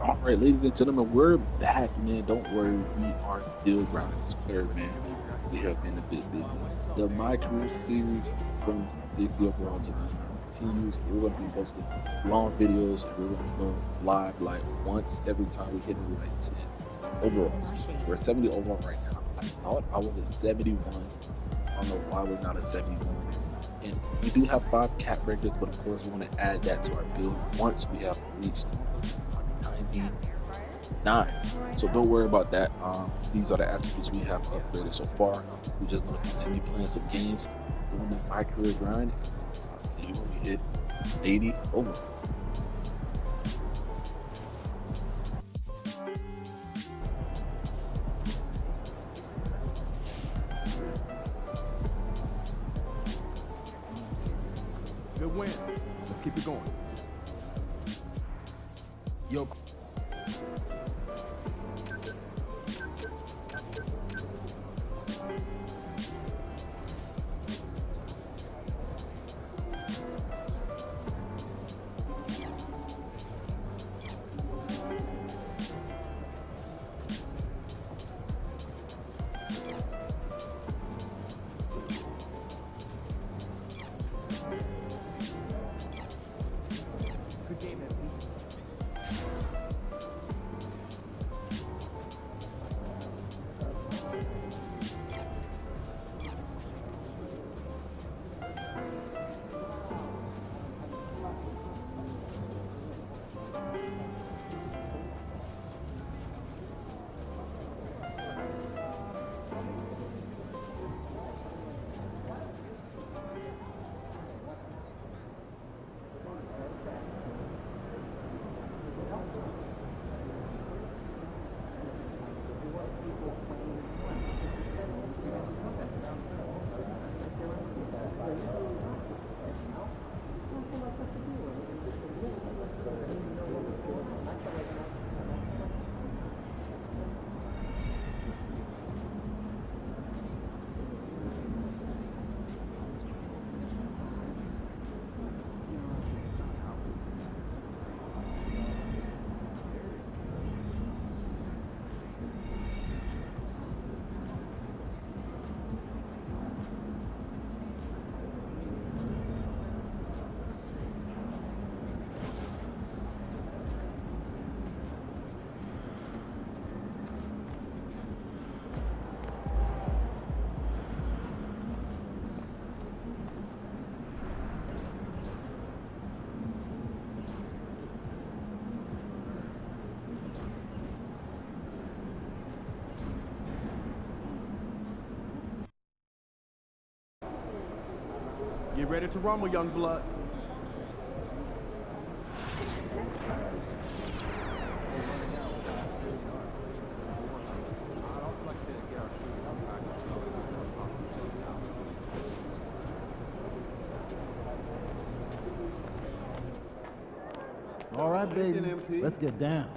All right, ladies and gentlemen, we're back, man. Don't worry, we are still grinding this player, man. We have been a bit busy. The My Career series from 60 overall to 99 continues. We're going to be posting long videos, and we're going to go live like once every time we hit like 10 overalls. We're 70 overall right now. I thought I was at 71. I don't know why we're not at 71. And we do have 5 cat breakers, but of course, we want to add that to our build once we have reached 99. So don't worry about that. These are the attributes we have upgraded so far. We're just going to continue playing some games, doing the My Career grind. I'll see you when we hit 80 over. Good win. Let's keep it going. Yo. Good game, man. Get ready to rumble, young blood. All right, baby. Let's get down.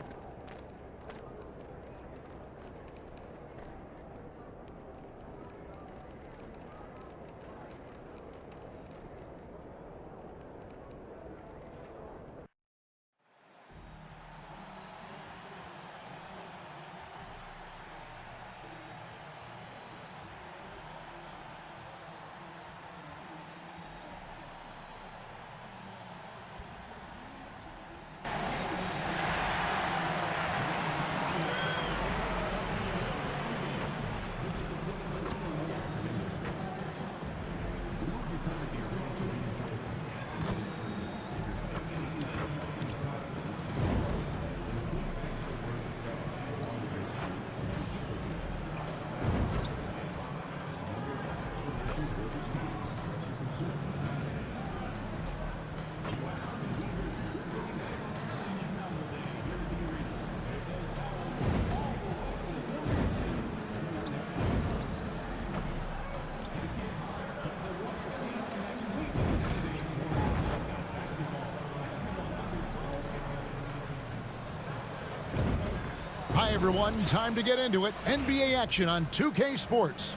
Hi, everyone. Time to get into it. NBA action on 2K Sports.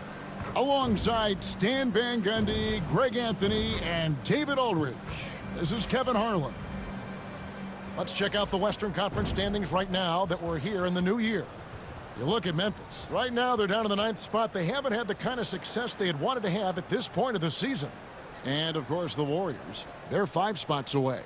Alongside Stan Van Gundy, Greg Anthony, and David Ulrich. This is Kevin Harlan. Let's check out the Western Conference standings right now that we're here in the new year. You look at Memphis. Right now, they're down in the 9th spot. They haven't had the kind of success they had wanted to have at this point of the season. And, of course, the Warriors. They're 5 spots away.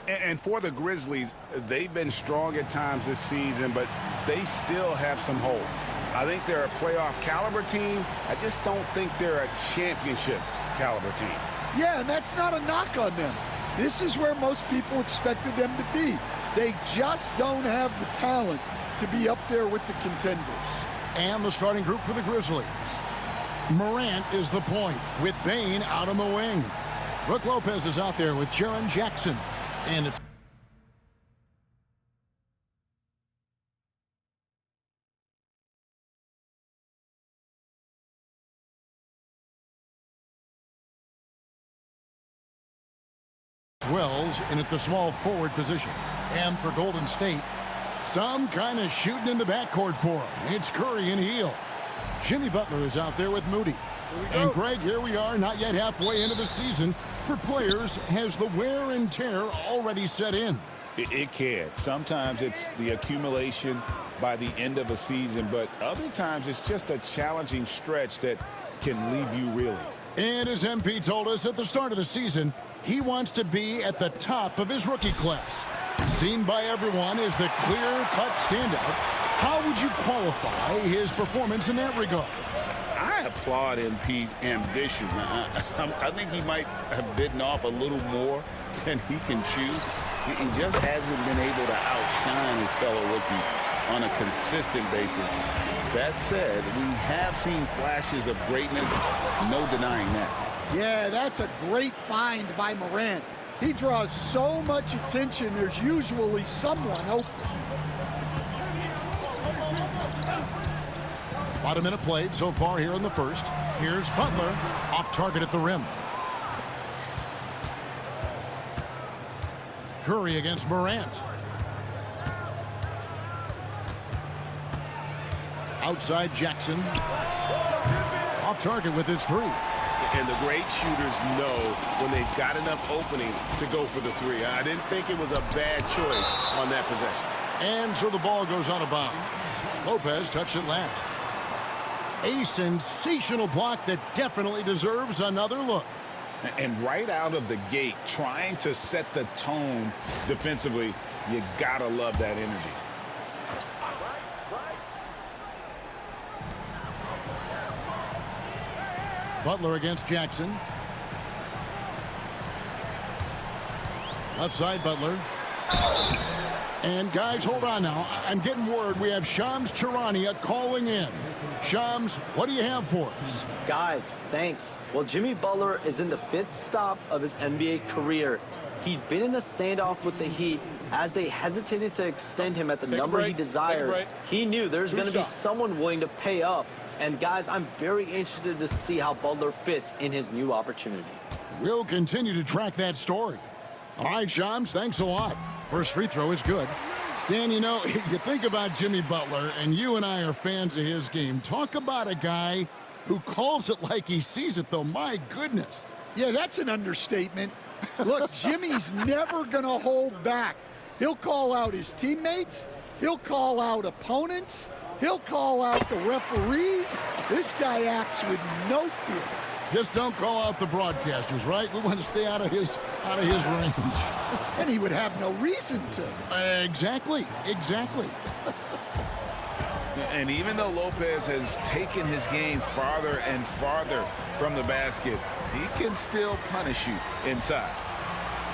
And for the Grizzlies, they've been strong at times this season, but they still have some holes. I think they're a playoff caliber team. I just don't think they're a championship caliber team. Yeah, and that's not a knock on them. This is where most people expected them to be. They just don't have the talent to be up there with the contenders. And the starting group for the Grizzlies. Morant is the point with Bane out on the wing. Brook Lopez is out there with Jaren Jackson. And it's Wells in at the small forward position. And for Golden State, some kind of shooting in the backcourt for him. It's Curry and Hield. Jimmy Butler is out there with Moody. And Greg, here we are, not yet halfway into the season. For players, has the wear and tear already set in? It can. Sometimes it's the accumulation by the end of a season, but other times it's just a challenging stretch that can leave you reeling. And as MP told us at the start of the season, he wants to be at the top of his rookie class. Seen by everyone as the clear-cut standout, how would you qualify his performance in that regard? I applaud MP's ambition. I think he might have bitten off a little more than he can chew. He just hasn't been able to outshine his fellow rookies on a consistent basis. That said, we have seen flashes of greatness, no denying that. Yeah, that's a great find by Morant. He draws so much attention, there's usually someone open. About a minute played so far here in the first. Here's Butler, off target at the rim. Curry against Morant. Outside Jackson. Off target with his 3. And the great shooters know when they've got enough opening to go for the 3. I didn't think it was a bad choice on that possession. And so the ball goes out of bounds. Lopez touched it last. A sensational block that definitely deserves another look. And right out of the gate, trying to set the tone defensively, you gotta love that energy. Butler against Jackson. Left side, Butler. And guys, hold on now. I'm getting word we have Shams Charania calling in. Shams, what do you have for us? Guys, thanks. Well, Jimmy Butler is in the 5th stop of his NBA career. He'd been in a standoff with the Heat as they hesitated to extend him at the number he desired. He knew there's going to be someone willing to pay up. And guys, I'm very interested to see how Butler fits in his new opportunity. We'll continue to track that story. All right, Shams, thanks a lot. First free throw is good. Dan, you know, you think about Jimmy Butler, and you and I are fans of his game. Talk about a guy who calls it like he sees it, though. My goodness. Yeah, that's an understatement. Look, Jimmy's never going to hold back. He'll call out his teammates. He'll call out opponents. He'll call out the referees. This guy acts with no fear. Just don't call out the broadcasters, right? We want to stay out of his range. And he would have no reason to. Exactly. And even though Lopez has taken his game farther and farther from the basket, he can still punish you inside.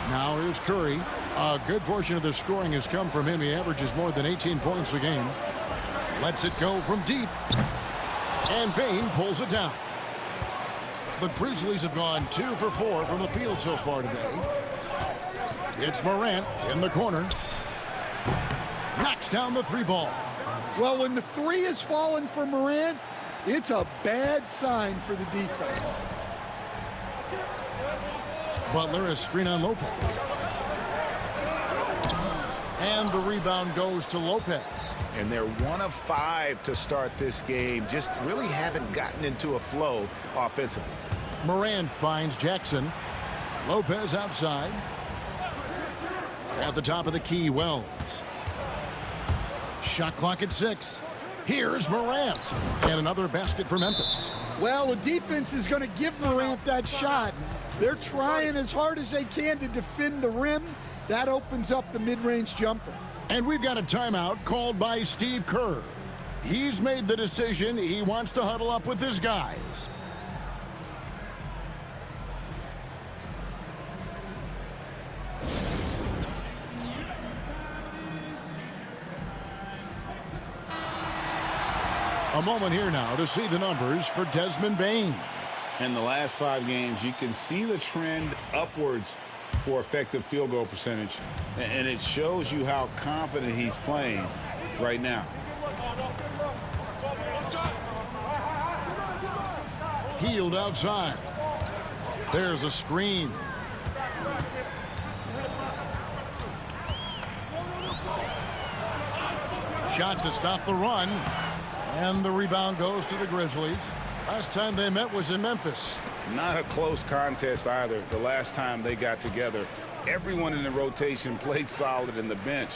Now here's Curry. A good portion of the scoring has come from him. He averages more than 18 points a game. Lets it go from deep. And Bane pulls it down. The Grizzlies have gone 2 for 4 from the field so far today. It's Morant in the corner. Knocks down the 3 ball. Well, when the 3 is falling for Morant, it's a bad sign for the defense. Butler is screen on Lopez. And the rebound goes to Lopez. And they're 1 of 5 to start this game. Just really haven't gotten into a flow offensively. Morant finds Jackson. Lopez outside. At the top of the key, Wells. Shot clock at 6. Here's Morant. And another basket for Memphis. Well, the defense is going to give Morant that shot. They're trying as hard as they can to defend the rim. That opens up the mid-range jumper. And we've got a timeout called by Steve Kerr. He's made the decision he wants to huddle up with his guys. A moment here now to see the numbers for Desmond Bane. In the last 5 games, you can see the trend upwards for effective field goal percentage. And it shows you how confident he's playing right now. Healed outside. There's a screen. Shot to stop the run. And the rebound goes to the Grizzlies. Last time they met was in Memphis. Not a close contest either. The last time they got together, everyone in the rotation played solid, and the bench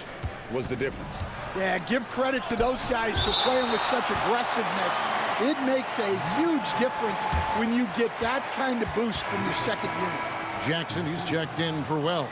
was the difference. Yeah, give credit to those guys for playing with such aggressiveness. It makes a huge difference when you get that kind of boost from your second unit. Jackson, he's checked in for Wells.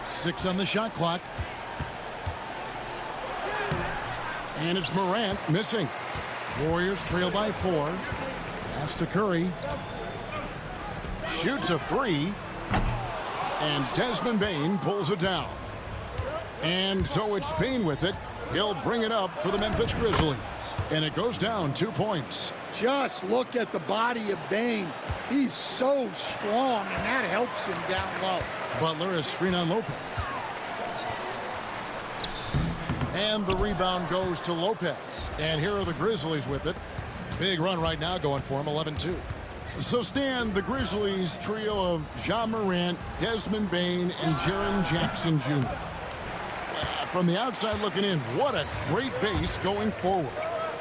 Six on the shot clock. And it's Morant missing. Warriors trail by 4. Pass to Curry. Shoots a 3. And Desmond Bane pulls it down. And so it's Bane with it. He'll bring it up for the Memphis Grizzlies. And it goes down 2 points. Just look at the body of Bane. He's so strong, and that helps him down low. Butler is screen on Lopez. And the rebound goes to Lopez. And here are the Grizzlies with it. Big run right now going for him, 11-2. So, Stan, the Grizzlies trio of Ja Morant, Desmond Bane, and Jaren Jackson Jr. From the outside looking in, what a great base going forward.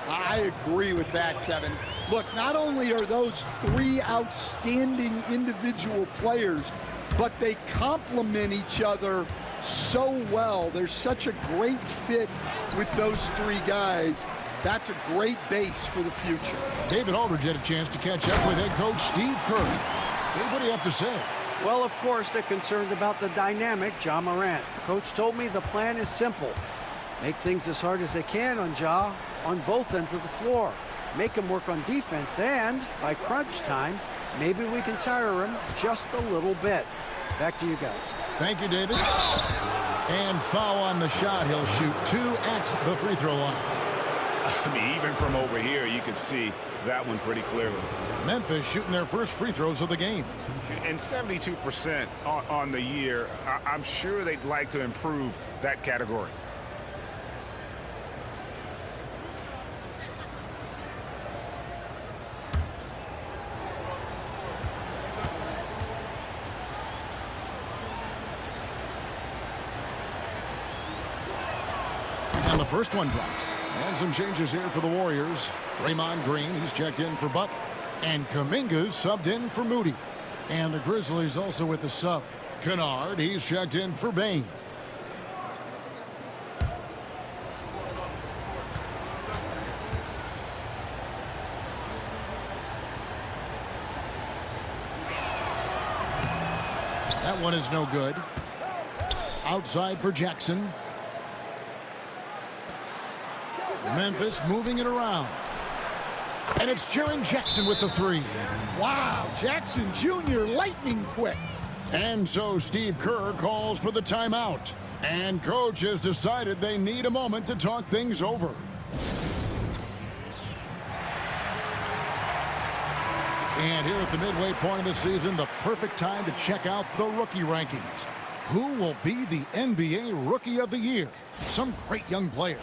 I agree with that, Kevin. Look, not only are those 3 outstanding individual players, but they complement each other so well. There's such a great fit with those 3 guys. That's a great base for the future. David Aldridge had a chance to catch up with head coach Steve Kerr. What do you have to say? Well, of course, they're concerned about the dynamic Ja Morant. Coach told me the plan is simple. Make things as hard as they can on Ja on both ends of the floor. Make him work on defense, and by crunch time, maybe we can tire him just a little bit. Back to you guys. Thank you, David. And foul on the shot. He'll shoot 2 at the free throw line. I mean, even from over here, you can see that one pretty clearly. Memphis shooting their first free throws of the game. And 72% on the year. I'm sure they'd like to improve that category. And the first one drops. And some changes here for the Warriors. Draymond Green, he's checked in for Butler. And Kuminga's subbed in for Moody. And the Grizzlies also with the sub. Kennard, he's checked in for Bane. That one is no good. Outside for Jackson. Memphis moving it around. And it's Jaren Jackson with the 3. Wow, Jackson Jr. lightning quick. And so Steve Kerr calls for the timeout. And coach has decided they need a moment to talk things over. And here at the midway point of the season, the perfect time to check out the rookie rankings. Who will be the NBA Rookie of the Year? Some great young players.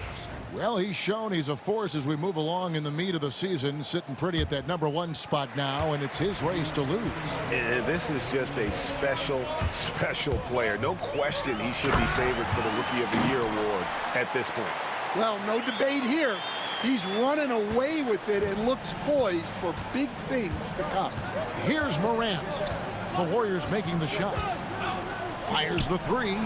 Well, he's shown he's a force as we move along in the meat of the season, sitting pretty at that #1 spot now, and it's his race to lose. And this is just a special, special player. No question he should be favored for the Rookie of the Year award at this point. Well, no debate here. He's running away with it and looks poised for big things to come. Here's Morant. The Warriors making the shot. Fires the three.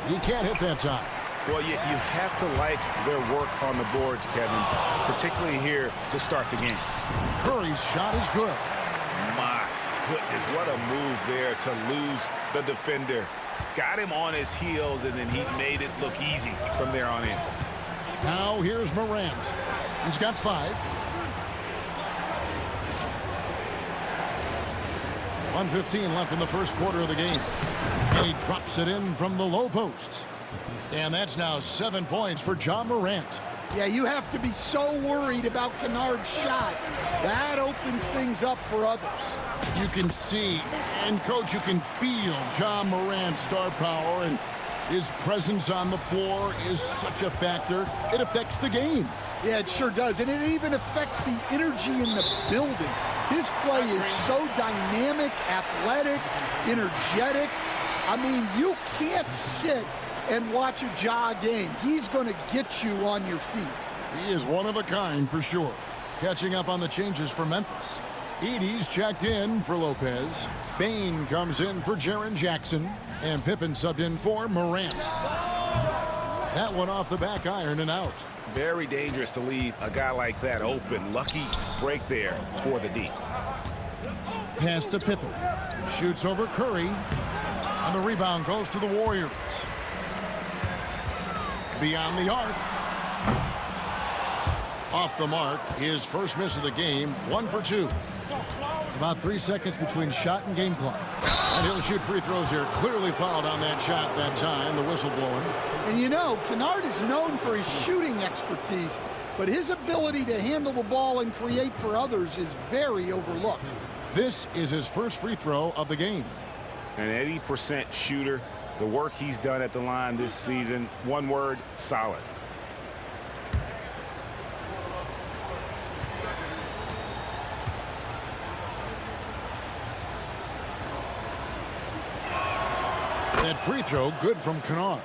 He can't hit that time. Well, you have to like their work on the boards, Kevin, particularly here to start the game. Curry's shot is good. My goodness, what a move there to lose the defender. Got him on his heels, and then he made it look easy from there on in. Now here's Morant. He's got 5. 1:15 left in the first quarter of the game. And he drops it in from the low post. And that's now 7 points for Ja Morant. Yeah, you have to be so worried about Kennard's shot. That opens things up for others. You can see, and Coach, you can feel Ja Morant's star power, and his presence on the floor is such a factor. It affects the game. Yeah, it sure does. And it even affects the energy in the building. His play is so dynamic, athletic, energetic. I mean, you can't sit and watch a Ja game. He's going to get you on your feet. He is one of a kind for sure. Catching up on the changes for Memphis. Edey's checked in for Lopez. Bane comes in for Jaren Jackson. And Pippen subbed in for Morant. That one off the back iron and out. Very dangerous to leave a guy like that open. Lucky break there for the D. Pass to Pippen. Shoots over Curry. And the rebound goes to the Warriors. Beyond the arc. Off the mark. His first miss of the game. 1 for 2. About 3 seconds between shot and game clock. And he'll shoot free throws here. Clearly fouled on that shot that time. The whistle blowing. And you know, Kennard is known for his shooting expertise, but his ability to handle the ball and create for others is very overlooked. This is his first free throw of the game. An 80% shooter. The work he's done at the line this season, one word, solid. That free throw good from Kennard.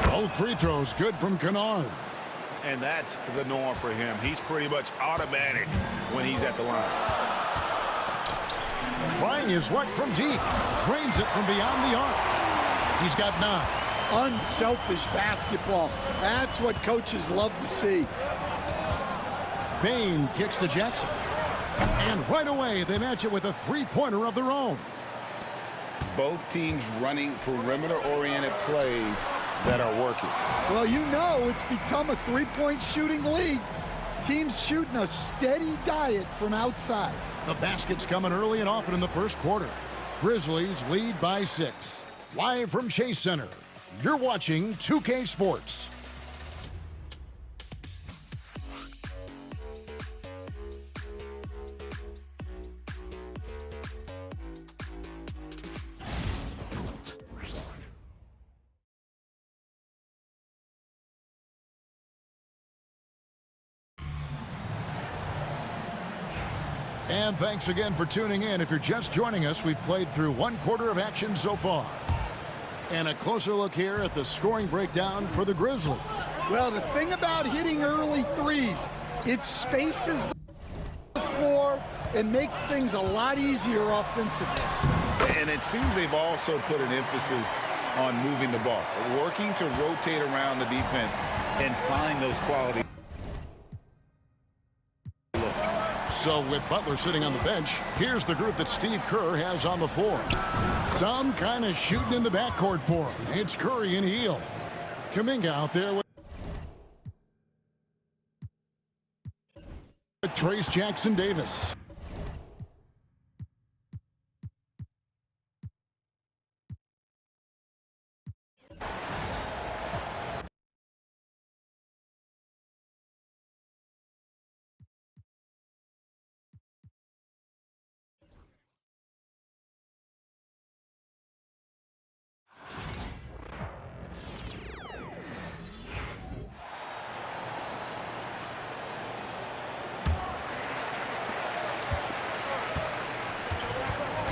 Both free throws good from Kennard. And that's the norm for him. He's pretty much automatic when he's at the line. Trying his luck from deep. Drains it from beyond the arc. He's got 9. Unselfish basketball. That's what coaches love to see. Bane kicks to Jackson. And right away, they match it with a three-pointer of their own. Both teams running perimeter-oriented plays that are working. Well, you know it's become a three-point shooting league. Teams shooting a steady diet from outside. The basket's coming early and often in the first quarter. Grizzlies lead by 6. Live from Chase Center, you're watching 2K Sports. And thanks again for tuning in. If you're just joining us, we've played through 1 quarter of action so far. And a closer look here at the scoring breakdown for the Grizzlies. Well, the thing about hitting early threes, it spaces the floor and makes things a lot easier offensively. And it seems they've also put an emphasis on moving the ball, working to rotate around the defense and find those quality. So with Butler sitting on the bench, here's the group that Steve Kerr has on the floor. Some kind of shooting in the backcourt for him. It's Curry and Hield. Kuminga out there with Trace Jackson Davis.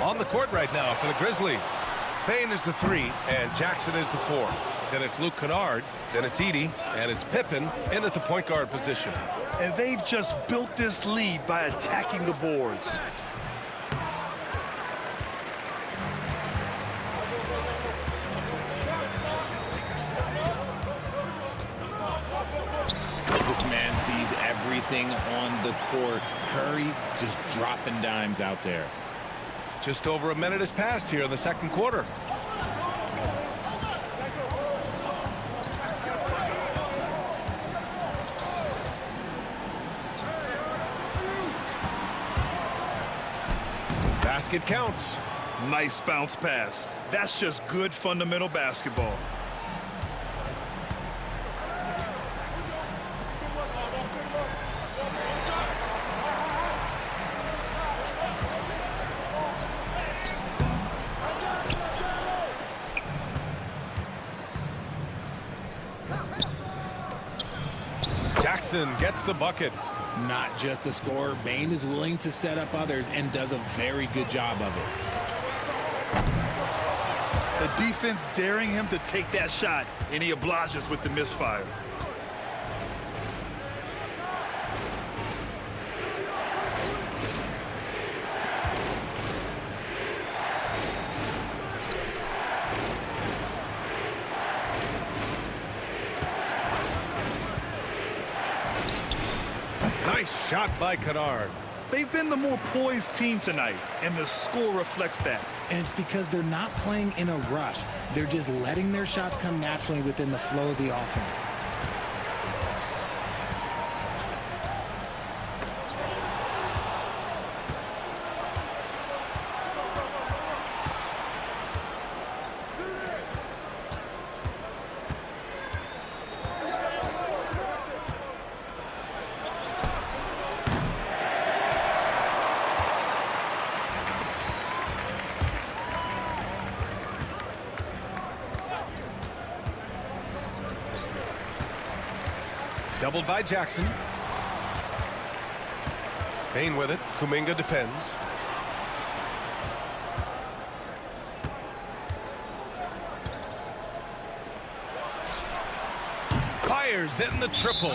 On the court right now for the Grizzlies. Payne is the 3, and Jackson is the 4. Then it's Luke Kennard, then it's Edey, and it's Pippen in at the point guard position. And they've just built this lead by attacking the boards. This man sees everything on the court. Curry just dropping dimes out there. Just over a minute has passed here in the second quarter. Basket counts. Nice bounce pass. That's just good fundamental basketball. Jackson gets the bucket. Not just a scorer, Bane is willing to set up others and does a very good job of it. The defense daring him to take that shot, and he obliges with the misfire. Nice shot by Kennard. They've been the more poised team tonight, and the score reflects that. And it's because they're not playing in a rush. They're just letting their shots come naturally within the flow of the offense. Doubled by Jackson. Payne with it. Kuminga defends. Fires in the triple.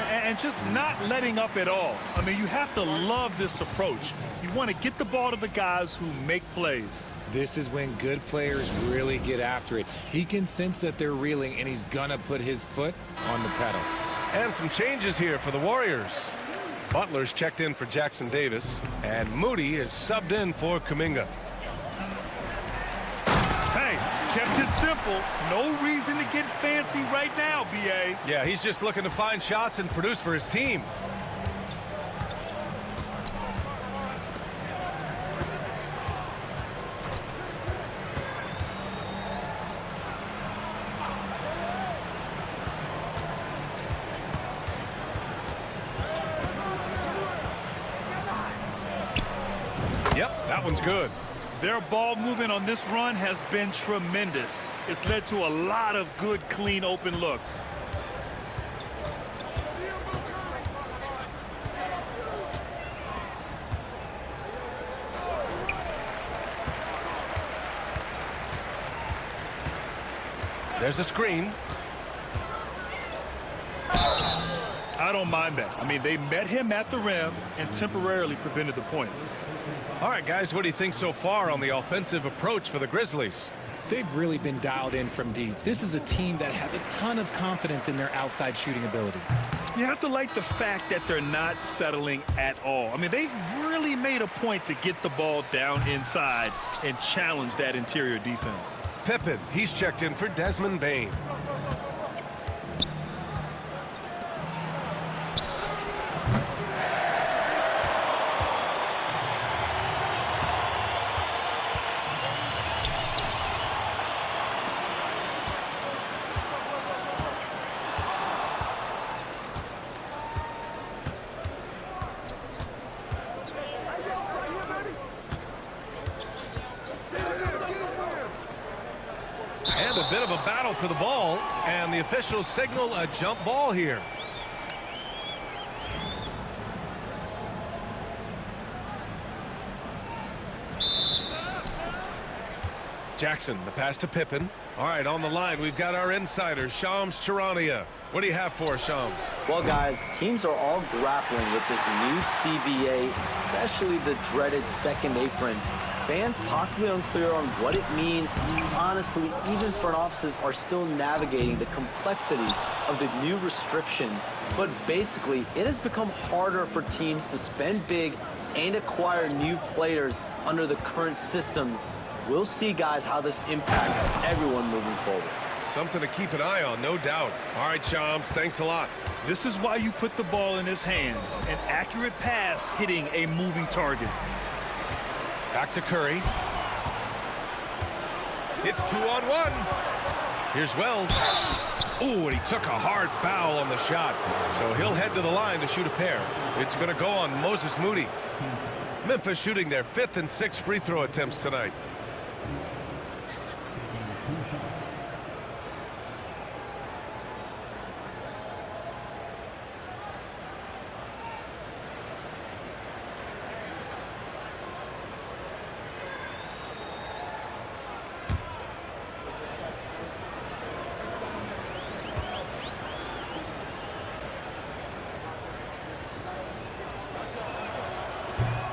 And just not letting up at all. I mean, you have to love this approach. You want to get the ball to the guys who make plays. This is when good players really get after it. He can sense that they're reeling, and he's gonna put his foot on the pedal. And some changes here for the Warriors. Butler's checked in for Jackson Davis, and Moody is subbed in for Kuminga. Hey, kept it simple. No reason to get fancy right now, B.A. Yeah, he's just looking to find shots and produce for his team. Yep, that one's good. Their ball movement on this run has been tremendous. It's led to a lot of good, clean, open looks. There's a screen. I don't mind that. I mean, they met him at the rim and temporarily prevented the points. All right, guys, what do you think so far on the offensive approach for the Grizzlies? They've really been dialed in from deep. This is a team that has a ton of confidence in their outside shooting ability. You have to like the fact that they're not settling at all. I mean, they've really made a point to get the ball down inside and challenge that interior defense. Pippen, he's checked in for Desmond Bane. And a bit of a battle for the ball, and the officials signal a jump ball here. Jackson, the pass to Pippen. All right, on the line, we've got our insider, Shams Charania. What do you have for us, Shams? Well, guys, teams are all grappling with this new CBA, especially the dreaded second apron. Fans possibly unclear on what it means. Honestly, even front offices are still navigating the complexities of the new restrictions. But basically, it has become harder for teams to spend big and acquire new players under the current systems. We'll see, guys, how this impacts everyone moving forward. Something to keep an eye on, no doubt. All right, Shams, thanks a lot. This is why you put the ball in his hands. An accurate pass hitting a moving target. Back to Curry. It's 2-on-1. Here's Wells. Ooh, and he took a hard foul on the shot. So he'll head to the line to shoot a pair. It's going to go on Moses Moody. Memphis shooting their 5th and 6th free throw attempts tonight.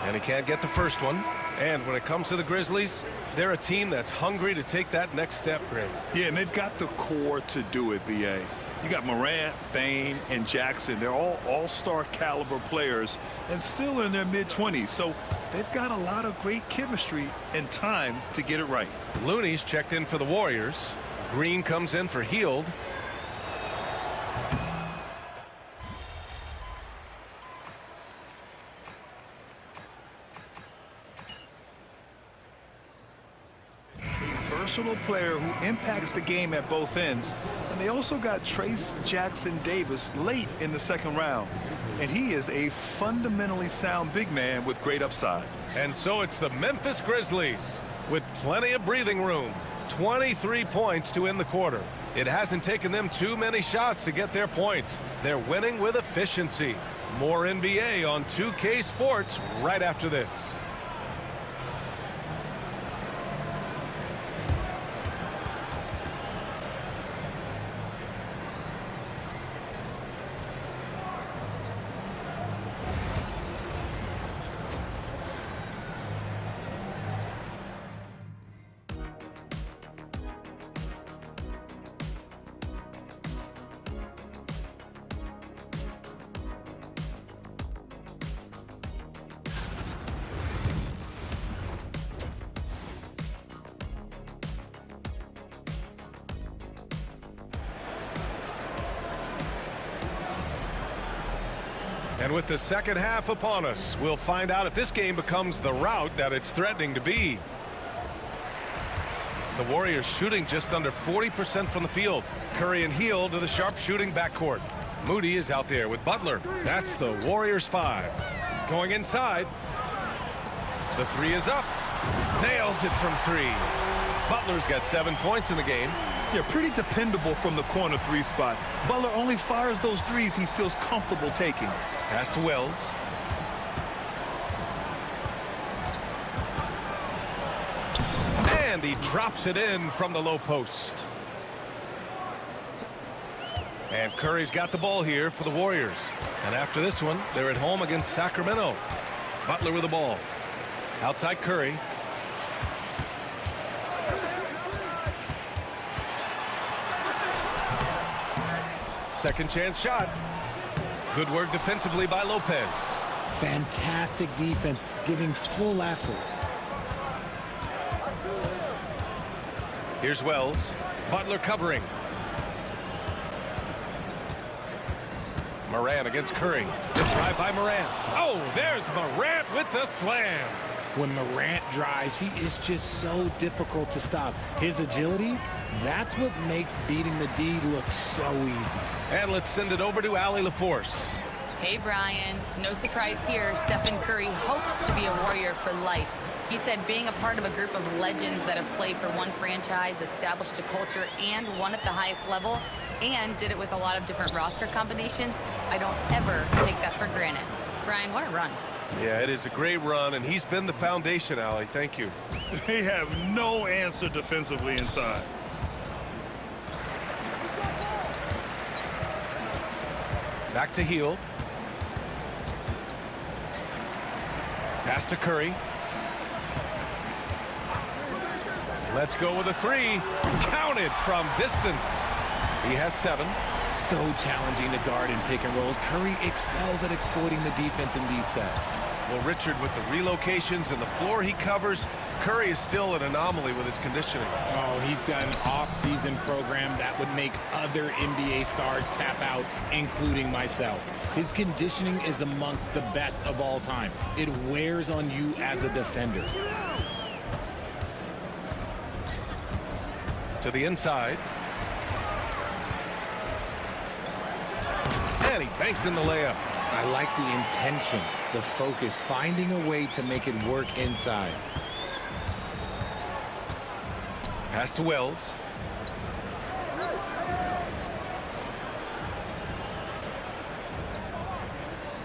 And he can't get the first one. And when it comes to the Grizzlies, they're a team that's hungry to take that next step, Greg. Yeah, and they've got the core to do it, BA. You got Morant, Bane, and Jackson. They're all all-star caliber players and still in their mid-20s. So they've got a lot of great chemistry and time to get it right. Looney's checked in for the Warriors. Green comes in for Hield. Versatile player who impacts the game at both ends. And they also got Trace Jackson Davis late in the second round. And he is a fundamentally sound big man with great upside. And so it's the Memphis Grizzlies with plenty of breathing room. 23 points to end the quarter. It hasn't taken them too many shots to get their points. They're winning with efficiency. More NBA on 2K Sports right after this. And with the second half upon us, we'll find out if this game becomes the rout that it's threatening to be. The Warriors shooting just under 40% from the field. Curry and Hield to the sharp-shooting backcourt. Moody is out there with Butler. That's the Warriors 5. Going inside. The three is up. Nails it from 3. Butler's got 7 points in the game. Yeah, pretty dependable from the corner 3 spot. Butler only fires those threes he feels comfortable taking. Pass to Wells. And he drops it in from the low post. And Curry's got the ball here for the Warriors. And after this one, they're at home against Sacramento. Butler with the ball. Outside Curry. Second chance shot. Good work defensively by Lopez. Fantastic defense, giving full effort. Here's Wells. Butler covering. Morant against Curry. The drive by Morant. Oh, there's Morant with the slam. When Morant drives, he is just so difficult to stop. His agility, that's what makes beating the D look so easy. And let's send it over to Allie LaForce. Hey, Brian. No surprise here. Stephen Curry hopes to be a Warrior for life. He said being a part of a group of legends that have played for one franchise, established a culture, and won at the highest level, and did it with a lot of different roster combinations, I don't ever take that for granted. Brian, what a run. Yeah, it is a great run, and he's been the foundation, Allie. Thank you. They have no answer defensively inside. Back to Hield. Pass to Curry. Let's go with a three. Counted from distance. He has 7. So challenging to guard in pick and rolls. Curry excels at exploiting the defense in these sets. Well, Richard, with the relocations and the floor he covers, Curry is still an anomaly with his conditioning. Oh, he's got an off-season program that would make other NBA stars tap out, including myself. His conditioning is amongst the best of all time. It wears on you as a defender. To the inside. And he banks in the layup. I like the intention, the focus, finding a way to make it work inside. Pass to Wells.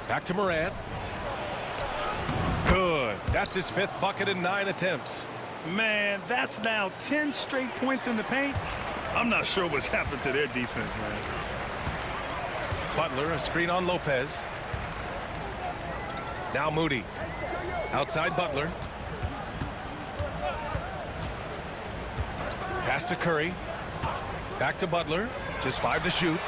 Back to Morant. Good. That's his 5th bucket in 9 attempts. Man, that's now 10 straight points in the paint. I'm not sure what's happened to their defense, man. Butler, a screen on Lopez. Now Moody. Outside Butler. Pass to Curry. Back to Butler. Just 5 to shoot.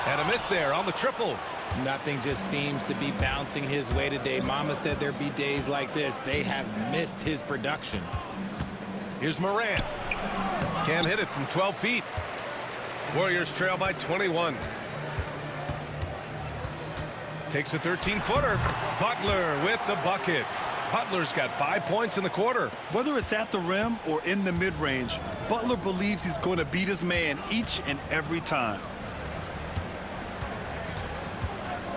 And a miss there on the triple. Nothing just seems to be bouncing his way today. Mama said there'd be days like this. They have missed his production. Here's Morant. Can't hit it from 12 feet. Warriors trail by 21. Takes a 13-footer. Butler with the bucket. Butler's got 5 points in the quarter. Whether it's at the rim or in the mid-range, Butler believes he's going to beat his man each and every time.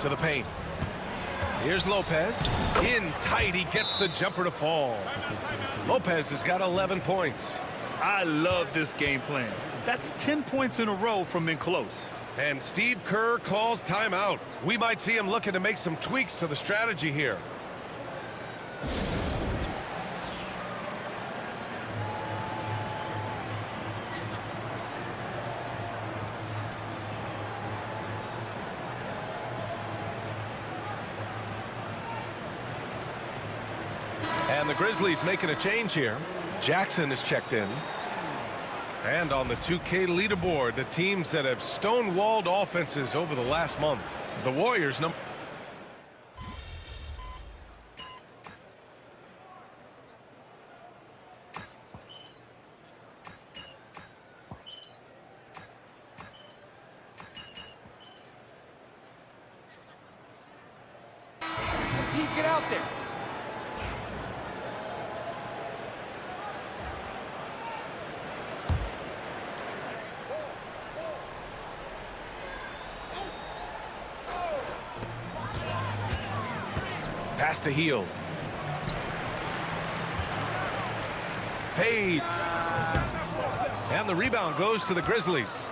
To the paint. Here's Lopez. In tight, he gets the jumper to fall. Lopez has got 11 points. I love this game plan. That's 10 points in a row from in close. And Steve Kerr calls timeout. We might see him looking to make some tweaks to the strategy here. And the Grizzlies making a change here. Jackson is checked in. And on the 2K leaderboard, the teams that have stonewalled offenses over the last month. The Warriors number. Get out there. Pass to Hield. Fades. And the rebound goes to the Grizzlies.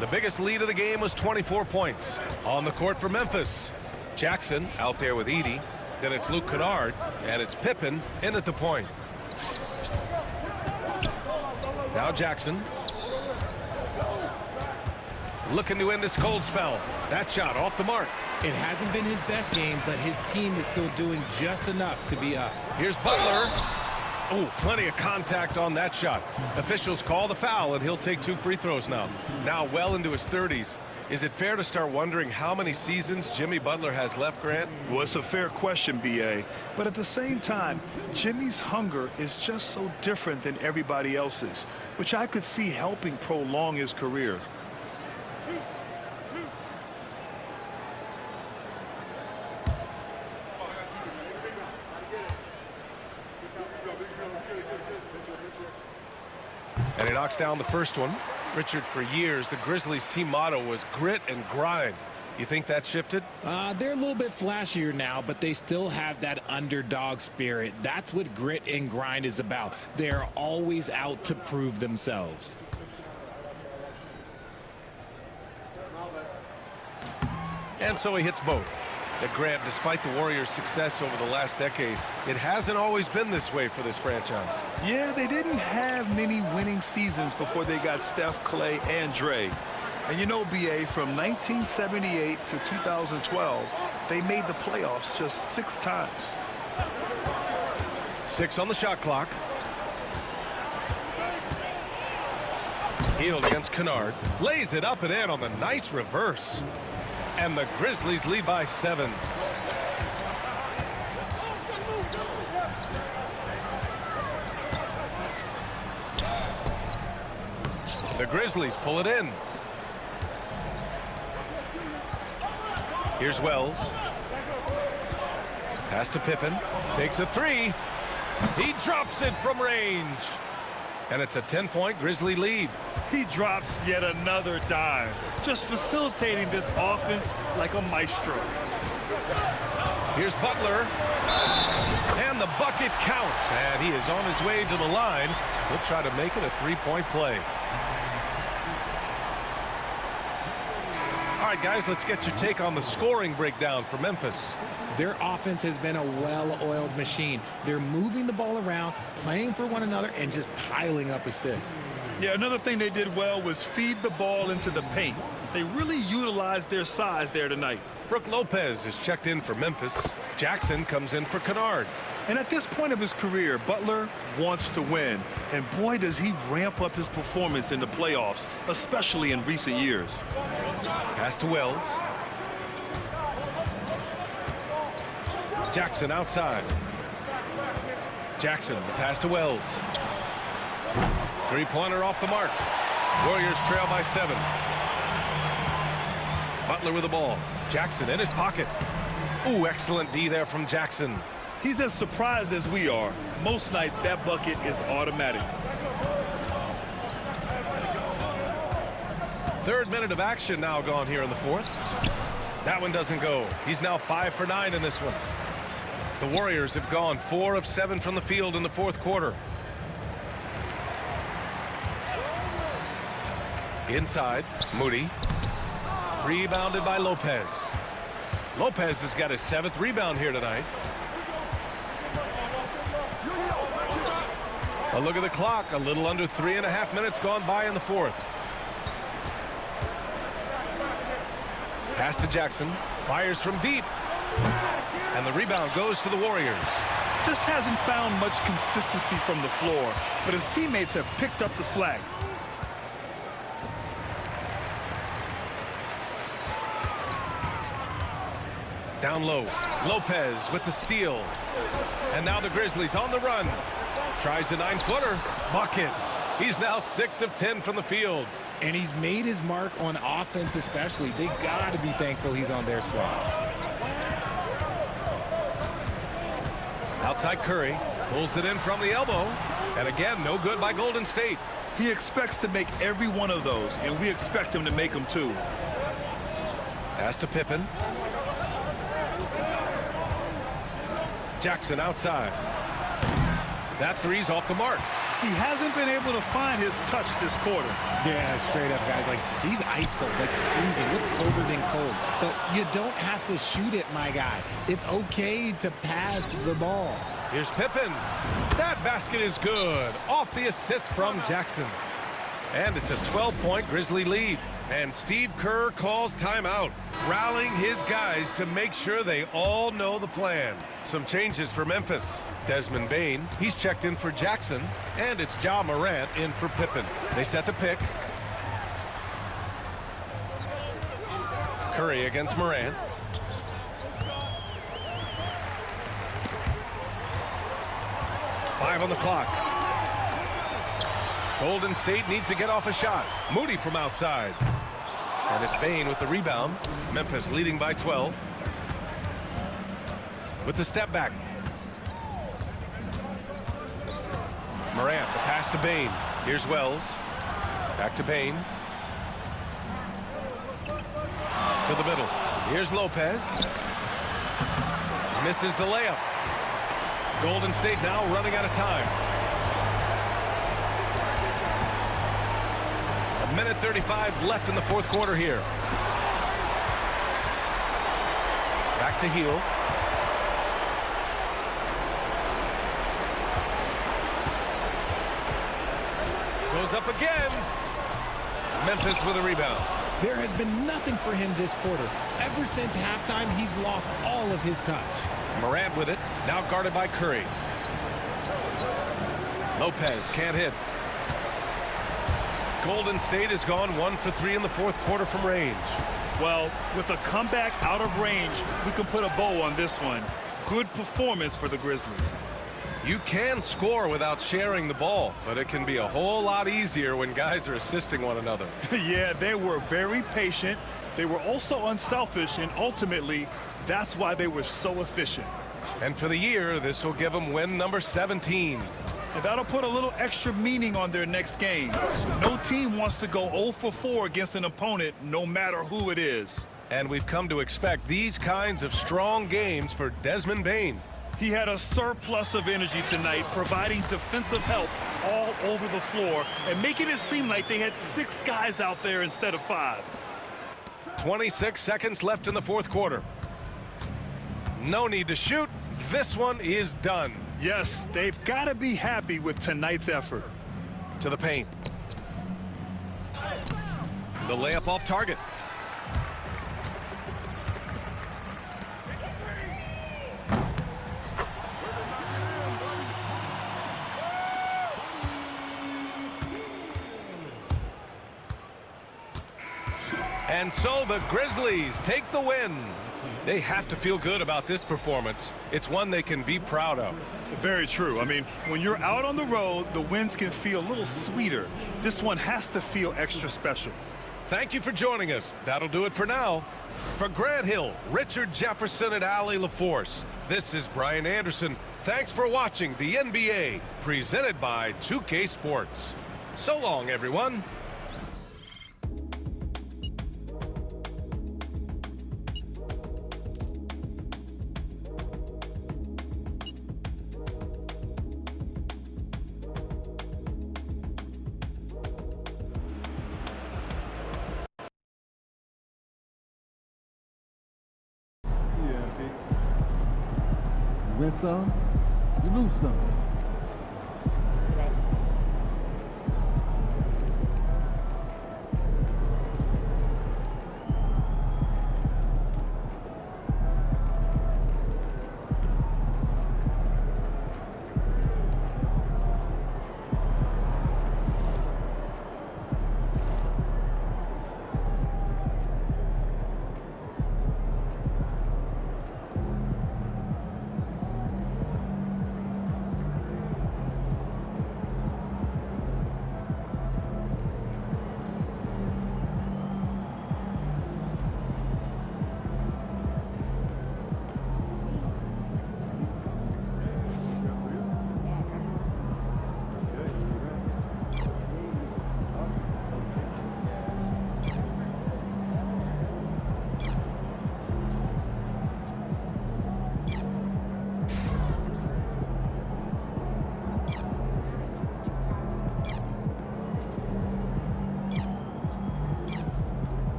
The biggest lead of the game was 24 points. On the court for Memphis. Jackson out there with Edey. Then it's Luke Kennard. And it's Pippen in at the point. Now Jackson. Looking to end this cold spell. That shot off the mark. It hasn't been his best game, but his team is still doing just enough to be up. Here's Butler. Oh, plenty of contact on that shot. Officials call the foul, and he'll take 2 free throws now. Now well into his 30s. Is it fair to start wondering how many seasons Jimmy Butler has left, Grant? Well, it's a fair question, B.A. But at the same time, Jimmy's hunger is just so different than everybody else's, which I could see helping prolong his career. And he knocks down the first one. Richard, for years, the Grizzlies' team motto was grit and grind. You think that shifted? They're a little bit flashier now, but they still have that underdog spirit. That's what grit and grind is about. They're always out to prove themselves. And so he hits both. Grant, despite the Warriors' success over the last decade, it hasn't always been this way for this franchise. Yeah, they didn't have many winning seasons before they got Steph, Clay, and Dre. And you know, BA, from 1978 to 2012, they made the playoffs just 6 times. 6 on the shot clock. Hield against Kennard. Lays it up and in on the nice reverse. And the Grizzlies lead by 7. The Grizzlies pull it in. Here's Wells. Pass to Pippen. Takes a 3. He drops it from range. And it's a 10-point Grizzly lead. He drops yet another dime, just facilitating this offense like a maestro. Here's Butler. And the bucket counts. And he is on his way to the line. He'll try to make it a 3-point play. All right, guys, let's get your take on the scoring breakdown for Memphis. Their offense has been a well-oiled machine. They're moving the ball around, playing for one another, and just piling up assists. Yeah, another thing they did well was feed the ball into the paint. They really utilized their size there tonight. Brook Lopez is checked in for Memphis. Jackson comes in for Kennard. And at this point of his career, Butler wants to win. And boy, does he ramp up his performance in the playoffs, especially in recent years. Pass to Wells. Jackson outside. Jackson, the pass to Wells. 3-pointer off the mark. Warriors trail by 7. Butler with the ball. Jackson in his pocket. Ooh, excellent D there from Jackson. He's as surprised as we are. Most nights that bucket is automatic. 3rd minute of action now gone here in the 4th. That one doesn't go. He's now 5 for 9 in this one. The Warriors have gone 4 of 7 from the field in the 4th quarter. Inside, Moody. Rebounded by Lopez. Lopez has got his 7th rebound here tonight. A look at the clock. A little under 3.5 minutes gone by in the 4th. Pass to Jackson. Fires from deep. And the rebound goes to the Warriors. Just hasn't found much consistency from the floor, but his teammates have picked up the slack. Down low. Lopez with the steal. And now the Grizzlies on the run. Tries a 9-footer. Buckets. He's now 6 of 10 from the field. And he's made his mark on offense especially. They got to be thankful he's on their squad. Outside Curry. Pulls it in from the elbow. And again, no good by Golden State. He expects to make every one of those, and we expect him to make them too. Pass to Pippen. Jackson outside. That 3's off the mark. He hasn't been able to find his touch this quarter. Yeah, straight up, guys. Like, he's ice cold, like freezing. What's colder than cold? But you don't have to shoot it, my guy. It's okay to pass the ball. Here's Pippen. That basket is good. Off the assist from Jackson. And it's a 12-point Grizzly lead. And Steve Kerr calls timeout, rallying his guys to make sure they all know the plan. Some changes for Memphis. Desmond Bane, he's checked in for Jackson, and it's Ja Morant in for Pippen. They set the pick. Curry against Morant. Five on the clock. Golden State needs to get off a shot. Moody from outside. And it's Bane with the rebound. Memphis leading by 12. With the step back. Morant, the pass to Bane. Here's Wells. Back to Bane. To the middle. Here's Lopez. Misses the layup. Golden State now running out of time. 1:35 left in the 4th quarter here. Back back to heel. Goes up again. Memphis with a rebound. There has been nothing for him this quarter. Ever since halftime, he's lost all of his touch. Morant with it, now guarded by Curry. Lopez can't hit. Golden State has gone 1 for 3 in the fourth quarter from range. Well, with a comeback out of range, we can put a bow on this one. Good performance for the Grizzlies. You can score without sharing the ball, but it can be a whole lot easier when guys are assisting one another. Yeah, they were very patient. They were also unselfish, and ultimately, that's why they were so efficient. And for the year, this will give them win number 17. And that'll put a little extra meaning on their next game. No team wants to go 0 for 4 against an opponent, no matter who it is. And we've come to expect these kinds of strong games for Desmond Bane. He had a surplus of energy tonight, providing defensive help all over the floor and making it seem like they had 6 guys out there instead of 5. 26 seconds left in the fourth quarter. No need to shoot. This one is done. Yes, they've got to be happy with tonight's effort. To the paint. The layup off target. And so the Grizzlies take the win. They have to feel good about this performance. It's one they can be proud of. Very true. I mean, when you're out on the road, the wins can feel a little sweeter. This one has to feel extra special. Thank you for joining us. That'll do it for now. For Grant Hill, Richard Jefferson, and Allie LaForce, this is Brian Anderson. Thanks for watching the NBA, presented by 2K Sports. So long, everyone. You win some, you lose some.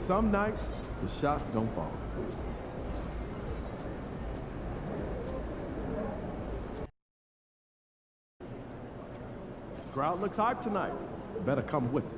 Some nights, the shots don't fall. Crowd looks hyped tonight. Better come with it.